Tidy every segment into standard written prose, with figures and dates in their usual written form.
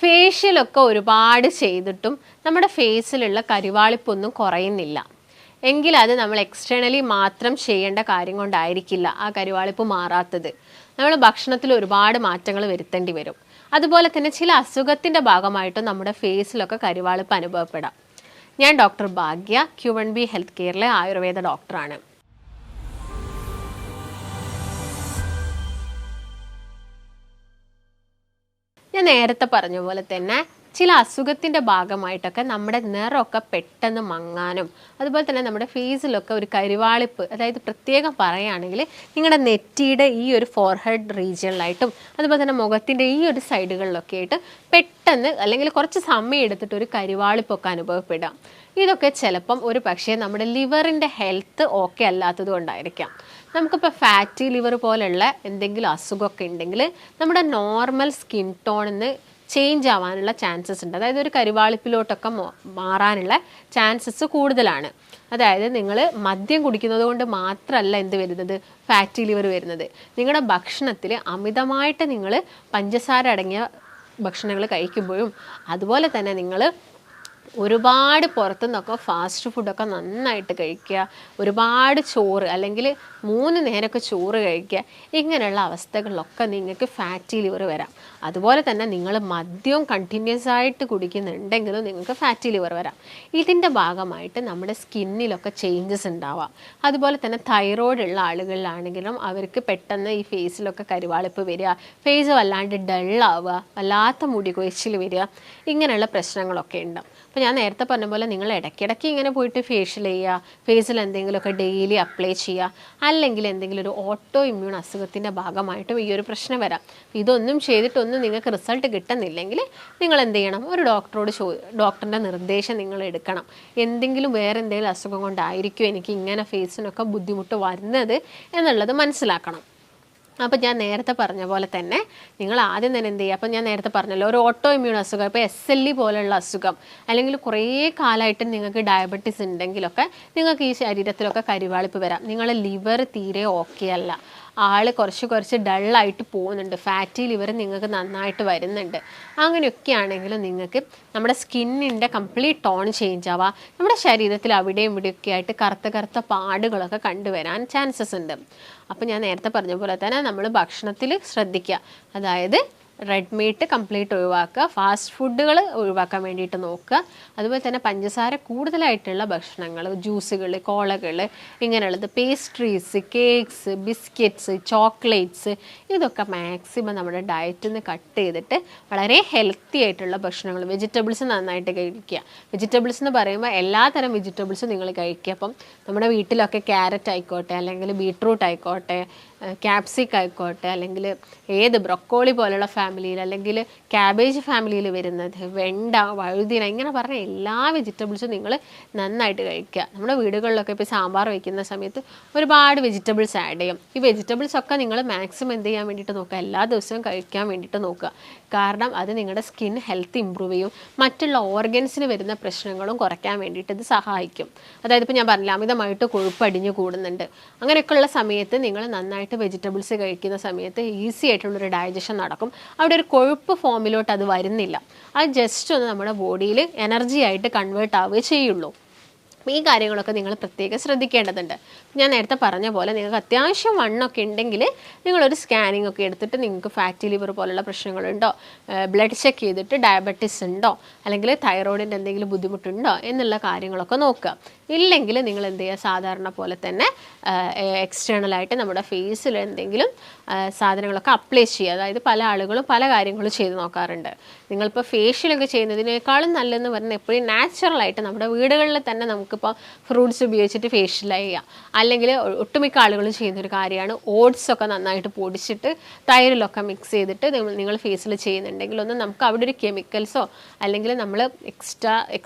ഫേഷ്യലൊക്കെ ഒരുപാട് ചെയ്തിട്ടും നമ്മുടെ ഫേസിലുള്ള കരിവാളിപ്പൊന്നും കുറയുന്നില്ല എങ്കിൽ അത് നമ്മൾ എക്സ്റ്റേണലി മാത്രം ചെയ്യേണ്ട കാര്യം കൊണ്ടായിരിക്കില്ല ആ കരിവാളിപ്പ് മാറാത്തത്. നമ്മൾ ഭക്ഷണത്തിൽ ഒരുപാട് മാറ്റങ്ങൾ വരുത്തേണ്ടി വരും. അതുപോലെ തന്നെ ചില അസുഖത്തിൻ്റെ ഭാഗമായിട്ടും നമ്മുടെ ഫേസിലൊക്കെ കരിവാളിപ്പ് അനുഭവപ്പെടാം. ഞാൻ ഡോക്ടർ ഭാഗ്യ, Q1B ഹെൽത്ത് കെയറിലെ ആയുർവേദ ഡോക്ടറാണ്. ഞാൻ നേരത്തെ പറഞ്ഞ പോലെ തന്നെ ചില അസുഖത്തിൻ്റെ ഭാഗമായിട്ടൊക്കെ നമ്മുടെ നിറമൊക്കെ പെട്ടെന്ന് മങ്ങാനും അതുപോലെ തന്നെ നമ്മുടെ ഫേസിലൊക്കെ ഒരു കരിവാളിപ്പ്, അതായത് പ്രത്യേകം പറയുകയാണെങ്കിൽ നിങ്ങളുടെ നെറ്റിയുടെ ഈ ഒരു ഫോർഹെഡ് റീജിയനിലായിട്ടും അതുപോലെ തന്നെ മുഖത്തിൻ്റെ ഈ ഒരു സൈഡുകളിലൊക്കെ ആയിട്ട് പെട്ടെന്ന് അല്ലെങ്കിൽ കുറച്ച് സമയം എടുത്തിട്ട് ഒരു കരിവാളിപ്പൊക്കെ അനുഭവപ്പെടാം. ഇതൊക്കെ ചിലപ്പം ഒരു പക്ഷേ നമ്മുടെ ലിവറിൻ്റെ ഹെൽത്ത് ഓക്കെ അല്ലാത്തത് കൊണ്ടായിരിക്കാം. നമുക്കിപ്പോൾ ഫാറ്റി ലിവർ പോലുള്ള എന്തെങ്കിലും അസുഖമൊക്കെ ഉണ്ടെങ്കിൽ നമ്മുടെ നോർമൽ സ്കിൻ ടോണിന്ന് ചേഞ്ച് ആവാനുള്ള ചാൻസസ് ഉണ്ട്. അതായത് ഒരു കരിവാളിപ്പിലോട്ടൊക്കെ മാറാനുള്ള ചാൻസസ് കൂടുതലാണ്. അതായത് നിങ്ങൾ മദ്യം കുടിക്കുന്നത് കൊണ്ട് മാത്രമല്ല എന്ത് വരുന്നത്, ഫാറ്റി ലിവർ വരുന്നത്. നിങ്ങളുടെ ഭക്ഷണത്തിൽ അമിതമായിട്ട് നിങ്ങൾ പഞ്ചസാര അടങ്ങിയ ഭക്ഷണങ്ങൾ കഴിക്കുമ്പോഴും അതുപോലെ തന്നെ നിങ്ങൾ ഒരുപാട് പുറത്തുനിന്നൊക്കെ ഫാസ്റ്റ് ഫുഡൊക്കെ നന്നായിട്ട് കഴിക്കുക, ഒരുപാട് ചോറ് അല്ലെങ്കിൽ 3 നേരമൊക്കെ ചോറ് കഴിക്കുക, ഇങ്ങനെയുള്ള അവസ്ഥകളിലൊക്കെ നിങ്ങൾക്ക് ഫാറ്റി ലിവർ വരാം. അതുപോലെ തന്നെ നിങ്ങൾ മദ്യവും കണ്ടിന്യൂസ് ആയിട്ട് കുടിക്കുന്നുണ്ടെങ്കിലും നിങ്ങൾക്ക് ഫാറ്റി ലിവർ വരാം. ഇതിൻ്റെ ഭാഗമായിട്ട് നമ്മുടെ സ്കിന്നിലൊക്കെ ചേഞ്ചസ് ഉണ്ടാവാം. അതുപോലെ തന്നെ തൈറോയ്ഡ് ഉള്ള ആളുകളിലാണെങ്കിലും അവർക്ക് പെട്ടെന്ന് ഈ ഫേസിലൊക്കെ കരിവാളിപ്പ് വരിക, ഫേസ് വല്ലാണ്ട് ഡള്ളാവുക, വല്ലാത്ത മുടി കൊഴിച്ചിൽ വരിക, ഇങ്ങനെയുള്ള പ്രശ്നങ്ങളൊക്കെ ഉണ്ടാവും. അപ്പോൾ ഞാൻ നേരത്തെ പറഞ്ഞ പോലെ നിങ്ങൾ ഇടയ്ക്കിടയ്ക്ക് ഇങ്ങനെ പോയിട്ട് ഫേഷ്യൽ ചെയ്യുക, ഫേസിൽ എന്തെങ്കിലുമൊക്കെ ഡെയിലി അപ്ലൈ ചെയ്യുക, അല്ലെങ്കിൽ എന്തെങ്കിലും ഒരു ഓട്ടോ ഇമ്മ്യൂൺ അസുഖത്തിൻ്റെ ഭാഗമായിട്ടും ഈ ഒരു പ്രശ്നം വരാം. ഇതൊന്നും ചെയ്തിട്ടൊന്നും നിങ്ങൾക്ക് റിസൾട്ട് കിട്ടുന്നില്ലെങ്കിൽ നിങ്ങൾ എന്ത് ചെയ്യണം, ഒരു ഡോക്ടറിൻ്റെ നിർദ്ദേശം നിങ്ങൾ എടുക്കണം. എന്തെങ്കിലും വേറെ എന്തെങ്കിലും അസുഖം കൊണ്ടായിരിക്കും എനിക്ക് ഇങ്ങനെ ഫേസിനൊക്കെ ബുദ്ധിമുട്ട് വരുന്നത് എന്നുള്ളത് മനസ്സിലാക്കണം. അപ്പോൾ ഞാൻ നേരത്തെ പറഞ്ഞ പോലെ തന്നെ നിങ്ങൾ ആദ്യം തന്നെ എന്ത് ചെയ്യുക, അപ്പോൾ ഞാൻ നേരത്തെ പറഞ്ഞല്ലോ ഒരു ഓട്ടോ ഇമ്മ്യൂൺ അസുഖം, ഇപ്പോൾ SLE പോലുള്ള അസുഖം, അല്ലെങ്കിൽ കുറേ കാലമായിട്ട് നിങ്ങൾക്ക് ഡയബറ്റീസ് ഉണ്ടെങ്കിലൊക്കെ നിങ്ങൾക്ക് ഈ ശരീരത്തിലൊക്കെ കരിവാളിപ്പ് വരാം. നിങ്ങളുടെ ലിവർ തീരെ ഓക്കെ അല്ല, കുറച്ച് ഡള്ളായിട്ട് പോകുന്നുണ്ട്, ഫാറ്റി ലിവർ നിങ്ങൾക്ക് നന്നായിട്ട് വരുന്നുണ്ട്. അങ്ങനെയൊക്കെ ആണെങ്കിലും നിങ്ങൾക്ക് നമ്മുടെ സ്കിന്നിൻ്റെ കംപ്ലീറ്റ് ടോൺ ചേഞ്ച് ആവാം. നമ്മുടെ ശരീരത്തിൽ അവിടെയും ഇവിടെയൊക്കെ ആയിട്ട് കറുത്ത പാടുകളൊക്കെ കണ്ടുവരാൻ ചാൻസസ് ഉണ്ട്. അപ്പോൾ ഞാൻ നേരത്തെ പറഞ്ഞ പോലെ തന്നെ നമ്മൾ ഭക്ഷണത്തിൽ ശ്രദ്ധിക്കുക. അതായത് റെഡ് മീറ്റ് കംപ്ലീറ്റ് ഒഴിവാക്കുക, ഫാസ്റ്റ് ഫുഡുകൾ ഒഴിവാക്കാൻ വേണ്ടിയിട്ട് നോക്കുക. അതുപോലെ തന്നെ പഞ്ചസാര കൂടുതലായിട്ടുള്ള ഭക്ഷണങ്ങൾ, ജ്യൂസുകൾ, കോളകൾ, ഇങ്ങനെയുള്ളത്, പേസ്ട്രീസ്, കേക്ക്സ്, ബിസ്ക്കറ്റ്സ്, ചോക്ലേറ്റ്സ്, ഇതൊക്കെ മാക്സിമം നമ്മുടെ ഡയറ്റിൽ നിന്ന് കട്ട് ചെയ്തിട്ട് വളരെ ഹെൽത്തി ആയിട്ടുള്ള ഭക്ഷണങ്ങൾ, വെജിറ്റബിൾസ് നന്നായിട്ട് കഴിക്കുക. വെജിറ്റബിൾസ് എന്ന് പറയുമ്പോൾ എല്ലാതരം വെജിറ്റബിൾസും നിങ്ങൾ കഴിക്കുക. അപ്പം നമ്മുടെ വീട്ടിലൊക്കെ ക്യാരറ്റ് ആയിക്കോട്ടെ, അല്ലെങ്കിൽ ബീട്രൂട്ട് ആയിക്കോട്ടെ, ക്യാപ്സിക്കം ആയിക്കോട്ടെ, അല്ലെങ്കിൽ ഏത് ബ്രൊക്കോളി പോലുള്ള ഫാമിലിയിൽ, അല്ലെങ്കിൽ ക്യാബേജ് ഫാമിലിയിൽ വരുന്നത്, വെണ്ട, വഴുതിന, ഇങ്ങനെ പറഞ്ഞ എല്ലാ വെജിറ്റബിൾസും നിങ്ങൾ നന്നായിട്ട് കഴിക്കുക. നമ്മുടെ വീടുകളിലൊക്കെ ഇപ്പോൾ സാമ്പാർ വയ്ക്കുന്ന സമയത്ത് ഒരുപാട് വെജിറ്റബിൾസ് ആഡ് ചെയ്യും. ഈ വെജിറ്റബിൾസൊക്കെ നിങ്ങൾ മാക്സിമം എന്ത് ചെയ്യാൻ വേണ്ടിയിട്ട് നോക്കുക, എല്ലാ ദിവസവും കഴിക്കാൻ വേണ്ടിയിട്ട് നോക്കുക. കാരണം അത് നിങ്ങളുടെ സ്കിൻ ഹെൽത്ത് ഇമ്പ്രൂവ് ചെയ്യും, മറ്റുള്ള ഓർഗൻസിന് വരുന്ന പ്രശ്നങ്ങളും കുറയ്ക്കാൻ വേണ്ടിയിട്ട് ഇത് സഹായിക്കും. അതായത് ഇപ്പോൾ ഞാൻ പറഞ്ഞില്ല, അമിതമായിട്ട് കൊഴുപ്പ് അടിഞ്ഞു കൂടുന്നുണ്ട്, അങ്ങനെയൊക്കെയുള്ള സമയത്ത് നിങ്ങൾ നന്നായിട്ട് വെജിറ്റബിൾസ് കഴിക്കുന്ന സമയത്ത് ഈസി ആയിട്ടുള്ളൊരു ഡൈജഷൻ നടക്കും. അവിടെ ഒരു കൊഴുപ്പ് ഫോമിലോട്ട് അത് വരുന്നില്ല, അത് ജസ്റ്റ് ഒന്ന് നമ്മുടെ ബോഡിയിൽ എനർജി ആയിട്ട് കൺവേർട്ട് ആവുകയേ ചെയ്യുള്ളൂ. ഈ കാര്യങ്ങളൊക്കെ നിങ്ങൾ പ്രത്യേകം ശ്രദ്ധിക്കേണ്ടതുണ്ട്. ഞാൻ നേരത്തെ പറഞ്ഞ പോലെ നിങ്ങൾക്ക് അത്യാവശ്യം വണ്ണൊക്കെ ഉണ്ടെങ്കിൽ നിങ്ങളൊരു സ്കാനിങ് ഒക്കെ എടുത്തിട്ട് നിങ്ങൾക്ക് ഫാറ്റി ലിവർ പോലുള്ള പ്രശ്നങ്ങളുണ്ടോ, ബ്ലഡ് ചെക്ക് ചെയ്തിട്ട് ഡയബറ്റീസ് ഉണ്ടോ, അല്ലെങ്കിൽ തൈറോയിഡിൻ്റെ എന്തെങ്കിലും ബുദ്ധിമുട്ടുണ്ടോ എന്നുള്ള കാര്യങ്ങളൊക്കെ നോക്കുക. ഇല്ലെങ്കിൽ നിങ്ങൾ എന്ത് ചെയ്യുക, സാധാരണ പോലെ തന്നെ എക്സ്റ്റേണലായിട്ട് നമ്മുടെ ഫേസിൽ എന്തെങ്കിലും സാധനങ്ങളൊക്കെ അപ്ലൈ ചെയ്യുക. അതായത് പല ആളുകളും പല കാര്യങ്ങളും ചെയ്ത് നോക്കാറുണ്ട്. നിങ്ങളിപ്പോൾ ഫേഷ്യലൊക്കെ ചെയ്യുന്നതിനേക്കാളും നല്ലതെന്ന് പറഞ്ഞാൽ എപ്പോഴും നാച്ചുറലായിട്ട് നമ്മുടെ വീടുകളിൽ തന്നെ നമുക്കിപ്പോൾ ഫ്രൂട്ട്സ് ഉപയോഗിച്ചിട്ട് ഫേഷ്യൽ ചെയ്യുക. അല്ലെങ്കിൽ ഒട്ടുമിക്ക ആളുകളും ചെയ്യുന്നൊരു കാര്യമാണ് ഓട്സൊക്കെ നന്നായിട്ട് പൊടിച്ചിട്ട് തൈരിലൊക്കെ മിക്സ് ചെയ്തിട്ട് നിങ്ങൾ ഫേസിൽ ചെയ്യുന്നുണ്ടെങ്കിൽ ഒന്നും നമുക്ക് അവിടെ ഒരു കെമിക്കൽസോ അല്ലെങ്കിൽ നമ്മൾ എക്സ്ട്രാ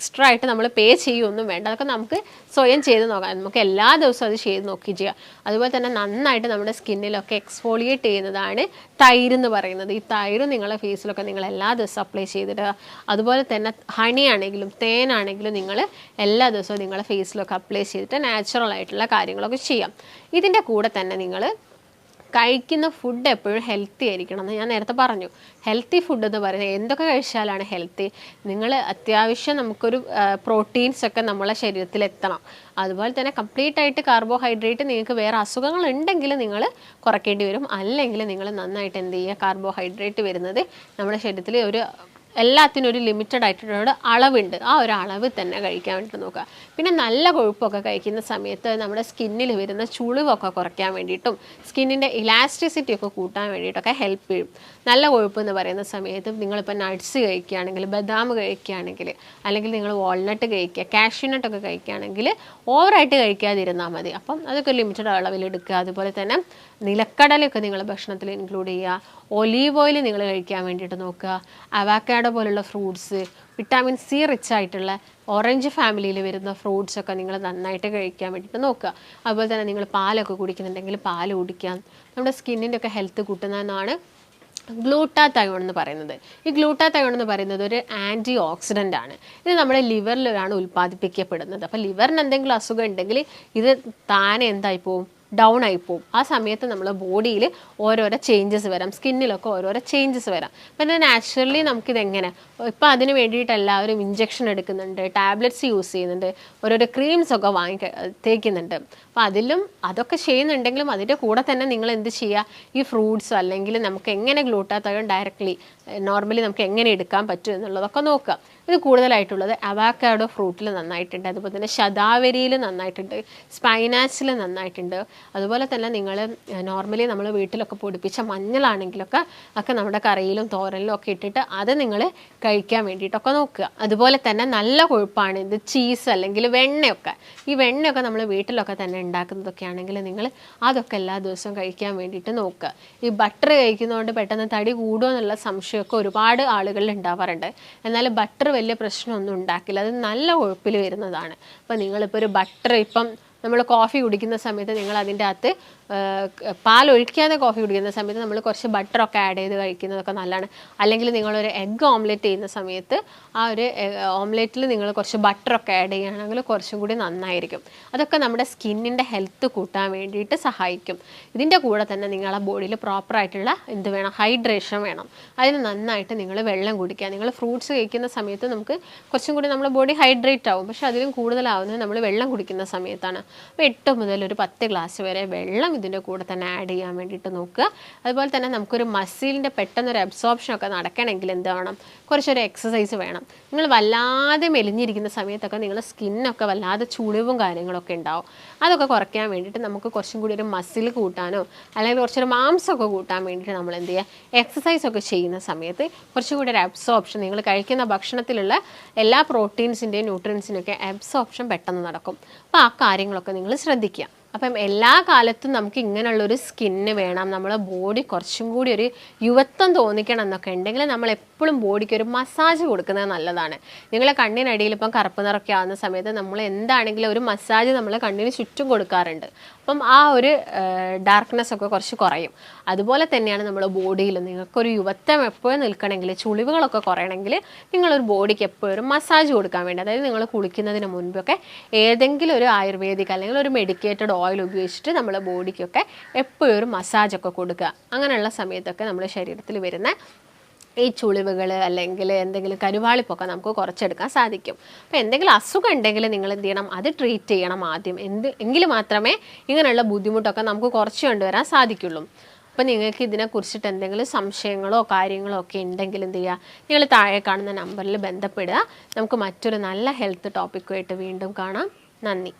ആയിട്ട് നമ്മൾ പേ ചെയ്യുകയൊന്നും വേണ്ട. അതൊക്കെ നമുക്ക് സ്വയം ചെയ്ത് നോക്കാം. നമുക്ക് എല്ലാ ദിവസവും അത് ചെയ്ത് നോക്കി ചെയ്യാം. അതുപോലെ തന്നെ നന്നായിട്ട് നമ്മുടെ സ്കിന്നിലൊക്കെ എക്സ്ഫോളിയേറ്റ് ചെയ്യുന്നതാണ് തൈര് എന്ന് പറയുന്നത്. ഈ തൈര് നിങ്ങളെ ഫേസിലൊക്കെ നിങ്ങൾ എല്ലാ ദിവസവും അപ്ലൈ ചെയ്തിട്ട്, അതുപോലെ തന്നെ ഹണി ആണെങ്കിലും തേനാണെങ്കിലും നിങ്ങൾ എല്ലാ ദിവസവും നിങ്ങളെ ഫേസിലൊക്കെ അപ്ലൈ ചെയ്തിട്ട് നാച്ചുറൽ ആയിട്ടുള്ള കാര്യങ്ങളൊക്കെ ചെയ്യാം. ഇതിൻ്റെ കൂടെ തന്നെ നിങ്ങൾ കഴിക്കുന്ന ഫുഡ് എപ്പോഴും ഹെൽത്തി ആയിരിക്കണം എന്ന് ഞാൻ നേരത്തെ പറഞ്ഞു. ഹെൽത്തി ഫുഡ് എന്ന് പറയുന്നത് എന്തൊക്കെ കഴിച്ചാലാണ് ഹെൽത്തി? നിങ്ങൾ അത്യാവശ്യം നമുക്കൊരു പ്രോട്ടീൻസ് ഒക്കെ നമ്മളെ ശരീരത്തിൽ എത്തണം. അതുപോലെ തന്നെ കംപ്ലീറ്റ് ആയിട്ട് കാർബോഹൈഡ്രേറ്റ് നിങ്ങൾക്ക് വേറെ അസുഖങ്ങൾ ഉണ്ടെങ്കിൽ നിങ്ങൾ കുറയ്ക്കേണ്ടി വരും. അല്ലെങ്കിൽ നിങ്ങൾ നന്നായിട്ട് എന്ത് ചെയ്യുക, കാർബോഹൈഡ്രേറ്റ് വരുന്നത് നമ്മുടെ ശരീരത്തിൽ എല്ലാത്തിനും ഒരു ലിമിറ്റഡ് ആയിട്ടുള്ള അളവുണ്ട്. ആ ഒരു അളവ് തന്നെ കഴിക്കാൻ വേണ്ടിയിട്ട് നോക്കുക. പിന്നെ നല്ല കൊഴുപ്പൊക്കെ കഴിക്കുന്ന സമയത്ത് നമ്മുടെ സ്കിന്നിൽ വരുന്ന ചുളിവൊക്കെ കുറയ്ക്കാൻ വേണ്ടിയിട്ടും സ്കിന്നിൻ്റെ ഇലാസ്റ്റിസിറ്റി ഒക്കെ കൂട്ടാൻ വേണ്ടിയിട്ടൊക്കെ ഹെൽപ്പ് ചെയ്യും. നല്ല കൊഴുപ്പ് എന്ന് പറയുന്ന സമയത്ത് നിങ്ങളിപ്പോൾ നട്ട്സ് കഴിക്കുകയാണെങ്കിൽ, ബദാം കഴിക്കുകയാണെങ്കിൽ, അല്ലെങ്കിൽ നിങ്ങൾ വാൾനട്ട് കഴിക്കുക, കാഷ്യൂനട്ടൊക്കെ കഴിക്കുകയാണെങ്കിൽ ഓവറായിട്ട് കഴിക്കാതിരുന്നാൽ മതി. അപ്പം അതൊക്കെ ലിമിറ്റഡ് അളവിലെടുക്കുക. അതുപോലെ തന്നെ നിലക്കടലൊക്കെ നിങ്ങൾ ഭക്ഷണത്തിൽ ഇൻക്ലൂഡ് ചെയ്യുക. ഒലീവ് ഓയിൽ നിങ്ങൾ കഴിക്കാൻ വേണ്ടിയിട്ട് നോക്കുക. അവക്കാഡോ പോലുള്ള ഫ്രൂട്ട്സ്, വിറ്റാമിൻ സി റിച്ച് ആയിട്ടുള്ള ഓറഞ്ച് ഫാമിലിയിൽ വരുന്ന ഫ്രൂട്ട്സ് ഒക്കെ നിങ്ങൾ നന്നായിട്ട് കഴിക്കാൻ വേണ്ടിയിട്ട് നോക്കുക. അതുപോലെ തന്നെ നിങ്ങൾ പാലൊക്കെ കുടിക്കുന്നുണ്ടെങ്കിൽ പാല് കുടിക്കാം. നമ്മുടെ സ്കിന്നിൻ്റെ ഒക്കെ ഹെൽത്ത് കൂട്ടുന്നതെന്നാണ് ഗ്ലൂട്ടാതയോൺ എന്ന് പറയുന്നത്. ഈ ഗ്ലൂട്ടാതയോൺ എന്ന് പറയുന്നത് ഒരു ആൻറ്റി ഓക്സിഡൻ്റ് ആണ്. ഇത് നമ്മുടെ ലിവറിലാണ് ഉൽപ്പാദിപ്പിക്കപ്പെടുന്നത്. അപ്പോൾ ലിവറിന് എന്തെങ്കിലും അസുഖം ഉണ്ടെങ്കിൽ ഇത് താനെ എന്തായി പോവും, ഡൗൺ ആയി പോകും. ആ സമയത്ത് നമ്മൾ ബോഡിയിൽ ഓരോരോ ചേഞ്ചസ് വരാം, സ്കിന്നിലൊക്കെ ഓരോരോ ചേഞ്ചസ് വരാം. അപ്പം ഇത് നാച്ചുറലി നമുക്കിതെങ്ങനെ, ഇപ്പം അതിന് വേണ്ടിയിട്ട് എല്ലാവരും ഇഞ്ചക്ഷൻ എടുക്കുന്നുണ്ട്, ടാബ്ലറ്റ്സ് യൂസ് ചെയ്യുന്നുണ്ട്, ഓരോരോ ക്രീംസൊക്കെ തേക്കുന്നുണ്ട്. അപ്പോൾ അതൊക്കെ ചെയ്യുന്നുണ്ടെങ്കിലും അതിൻ്റെ കൂടെ തന്നെ നിങ്ങൾ എന്ത് ചെയ്യുക, ഈ ഫ്രൂട്ട്സ് അല്ലെങ്കിൽ നമുക്ക് എങ്ങനെ ഗ്ലൂട്ടാതയോൺ ഡയറക്റ്റ്ലി നോർമലി നമുക്ക് എങ്ങനെ എടുക്കാൻ പറ്റും എന്നുള്ളതൊക്കെ നോക്കുക. ഇത് കൂടുതലായിട്ടുള്ളത് അവക്കാഡോ ഫ്രൂട്ടിൽ നന്നായിട്ടുണ്ട്, അതുപോലെ തന്നെ ശതാവരിയിൽ നന്നായിട്ടുണ്ട്, സ്പൈനാച്ചിൽ നന്നായിട്ടുണ്ട്. അതുപോലെ തന്നെ നിങ്ങൾ നോർമലി നമ്മൾ വീട്ടിലൊക്കെ പൊടിപ്പിച്ച മഞ്ഞളാണെങ്കിലൊക്കെ നമ്മുടെ കറിയിലും തോരനിലും ഒക്കെ ഇട്ടിട്ട് അത് നിങ്ങൾ കഴിക്കാൻ വേണ്ടിയിട്ടൊക്കെ നോക്കുക. അതുപോലെ തന്നെ നല്ല കൊഴുപ്പാണ് ഇത് ചീസ് അല്ലെങ്കിൽ വെണ്ണയൊക്കെ. ഈ വെണ്ണയൊക്കെ നമ്മൾ വീട്ടിലൊക്കെ തന്നെ ഉണ്ടാക്കുന്നതൊക്കെ ആണെങ്കിൽ നിങ്ങൾ അതൊക്കെ എല്ലാ ദിവസവും കഴിക്കാൻ വേണ്ടിയിട്ട് നോക്കുക. ഈ ബട്ടർ കഴിക്കുന്നതുകൊണ്ട് പെട്ടെന്ന് തടി കൂടുമോ എന്നുള്ള സംശയമൊക്കെ ഒരുപാട് ആളുകളിൽ ഉണ്ടാവാറുണ്ട്. എന്നാൽ ബട്ടർ വലിയ പ്രശ്നമൊന്നും ഉണ്ടാക്കില്ല, അത് നല്ല കൊഴുപ്പിൽ വരുന്നതാണ്. അപ്പോൾ നിങ്ങളിപ്പോൾ ഒരു ബട്ടർ, ഇപ്പം നമ്മൾ കോഫി കുടിക്കുന്ന സമയത്ത് നിങ്ങൾ അതിൻ്റെ അകത്ത് പാലൊഴിക്കാതെ കോഫി കുടിക്കുന്ന സമയത്ത് നമ്മൾ കുറച്ച് ബട്ടറൊക്കെ ആഡ് ചെയ്ത് കഴിക്കുന്നതൊക്കെ നല്ലതാണ്. അല്ലെങ്കിൽ നിങ്ങളൊരു എഗ്ഗ് ഓംലെറ്റ് ചെയ്യുന്ന സമയത്ത് ആ ഒരു ഓംലെറ്റിൽ നിങ്ങൾ കുറച്ച് ബട്ടറൊക്കെ ആഡ് ചെയ്യുകയാണെങ്കിൽ കുറച്ചും കൂടി നന്നായിരിക്കും. അതൊക്കെ നമ്മുടെ സ്കിന്നിൻ്റെ ഹെൽത്ത് കൂട്ടാൻ വേണ്ടിയിട്ട് സഹായിക്കും. ഇതിൻ്റെ കൂടെ തന്നെ നിങ്ങളെ ബോഡിയിൽ പ്രോപ്പറായിട്ടുള്ള എന്ത് വേണം, ഹൈഡ്രേഷൻ വേണം. അതിന് നന്നായിട്ട് നിങ്ങൾ വെള്ളം കുടിക്കുക. നിങ്ങൾ ഫ്രൂട്ട്സ് കഴിക്കുന്ന സമയത്ത് നമുക്ക് കുറച്ചും കൂടി നമ്മുടെ ബോഡി ഹൈഡ്രേറ്റ് ആവും. പക്ഷേ അതിലും കൂടുതലാവുന്നത് നമ്മൾ വെള്ളം കുടിക്കുന്ന സമയത്താണ്. അപ്പോൾ 8 മുതൽ ഒരു 10 ഗ്ലാസ് വരെ വെള്ളം ഇതിൻ്റെ കൂടെ തന്നെ ആഡ് ചെയ്യാൻ വേണ്ടിയിട്ട് നോക്കുക. അതുപോലെ തന്നെ നമുക്കൊരു മസിലിൻ്റെ പെട്ടെന്നൊരു അബ്സോർപ്ഷനൊക്കെ നടക്കണമെങ്കിൽ എന്ത് വേണം, കുറച്ചൊരു എക്സസൈസ് വേണം. നിങ്ങൾ വല്ലാതെ മെലിഞ്ഞിരിക്കുന്ന സമയത്തൊക്കെ നിങ്ങളുടെ സ്കിന്നൊക്കെ വല്ലാതെ ചുളിവും കാര്യങ്ങളൊക്കെ ഉണ്ടാവും. അതൊക്കെ കുറയ്ക്കാൻ വേണ്ടിയിട്ട് നമുക്ക് കുറച്ചും കൂടി ഒരു മസിൽ കൂട്ടാനോ അല്ലെങ്കിൽ കുറച്ചൊരു മാംസമൊക്കെ കൂട്ടാൻ വേണ്ടിയിട്ട് നമ്മൾ എന്ത് ചെയ്യുക, എക്സസൈസൊക്കെ ചെയ്യുന്ന സമയത്ത് കുറച്ചും കൂടി ഒരു അബ്സോർപ്ഷൻ, നിങ്ങൾ കഴിക്കുന്ന ഭക്ഷണത്തിലുള്ള എല്ലാ പ്രോട്ടീൻസിൻ്റെയും ന്യൂട്രിയൻസിൻ്റെയൊക്കെ അബ്സോർപ്ഷൻ പെട്ടെന്ന് നടക്കും. അപ്പോൾ ആ കാര്യങ്ങളൊക്കെ നിങ്ങൾ ശ്രദ്ധിക്കുക. അപ്പം എല്ലാ കാലത്തും നമുക്ക് ഇങ്ങനെയുള്ളൊരു സ്കിന്ന് വേണം, നമ്മളെ ബോഡി കുറച്ചും കൂടി ഒരു യുവത്വം തോന്നിക്കണം എന്നൊക്കെ ഉണ്ടെങ്കിൽ നമ്മൾ എപ്പോഴും ബോഡിക്ക് ഒരു മസാജ് കൊടുക്കുന്നത് നല്ലതാണ്. നിങ്ങളെ കണ്ണിനടിയിൽ ഇപ്പം കറുപ്പ് നിറമൊക്കെ ആവുന്ന സമയത്ത് നമ്മൾ എന്താണെങ്കിലും ഒരു മസാജ് നമ്മൾ കണ്ണിന് ചുറ്റും കൊടുക്കാറുണ്ട്. അപ്പം ആ ഒരു ഡാർക്ക്നെസ് ഒക്കെ കുറച്ച് കുറയും. അതുപോലെ തന്നെയാണ് നമ്മുടെ ബോഡിയിൽ നിങ്ങൾക്കൊരു യുവത്വം എപ്പോഴും നിൽക്കണമെങ്കിൽ, ചുളിവുകളൊക്കെ കുറയണമെങ്കിൽ നിങ്ങളൊരു ബോഡിക്ക് എപ്പോഴും ഒരു മസാജ് കൊടുക്കാൻ വേണ്ടി, അതായത് നിങ്ങൾ കുളിക്കുന്നതിന് മുൻപൊക്കെ ഏതെങ്കിലും ഒരു ആയുർവേദിക് അല്ലെങ്കിൽ ഒരു മെഡിക്കേറ്റഡ് ഓയിൽ ഉപയോഗിച്ചിട്ട് നമ്മളെ ബോഡിക്കൊക്കെ എപ്പോഴും ഒരു മസാജൊക്കെ കൊടുക്കുക. അങ്ങനെയുള്ള സമയത്തൊക്കെ നമ്മുടെ ശരീരത്തിൽ വരുന്ന ഈ ചുളിവുകൾ അല്ലെങ്കിൽ എന്തെങ്കിലും കരുവാളിപ്പൊക്കെ നമുക്ക് കുറച്ചെടുക്കാൻ സാധിക്കും. അപ്പോൾ എന്തെങ്കിലും അസുഖം ഉണ്ടെങ്കിൽ നിങ്ങൾ എന്ത് ചെയ്യണം, അത് ട്രീറ്റ് ചെയ്യണം ആദ്യം. എങ്കിൽ മാത്രമേ ഇങ്ങനെയുള്ള ബുദ്ധിമുട്ടൊക്കെ നമുക്ക് കുറച്ച് കൊണ്ടുവരാൻ സാധിക്കുള്ളൂ. അപ്പോൾ നിങ്ങൾക്ക് ഇതിനെക്കുറിച്ചിട്ട് എന്തെങ്കിലും സംശയങ്ങളോ കാര്യങ്ങളോ ഒക്കെ ഉണ്ടെങ്കിൽ എന്ത് ചെയ്യുക, നിങ്ങൾ താഴെ കാണുന്ന നമ്പറിൽ ബന്ധപ്പെടുക. നമുക്ക് മറ്റൊരു നല്ല ഹെൽത്ത് ടോപ്പിക്കുമായിട്ട് വീണ്ടും കാണാം. നന്ദി.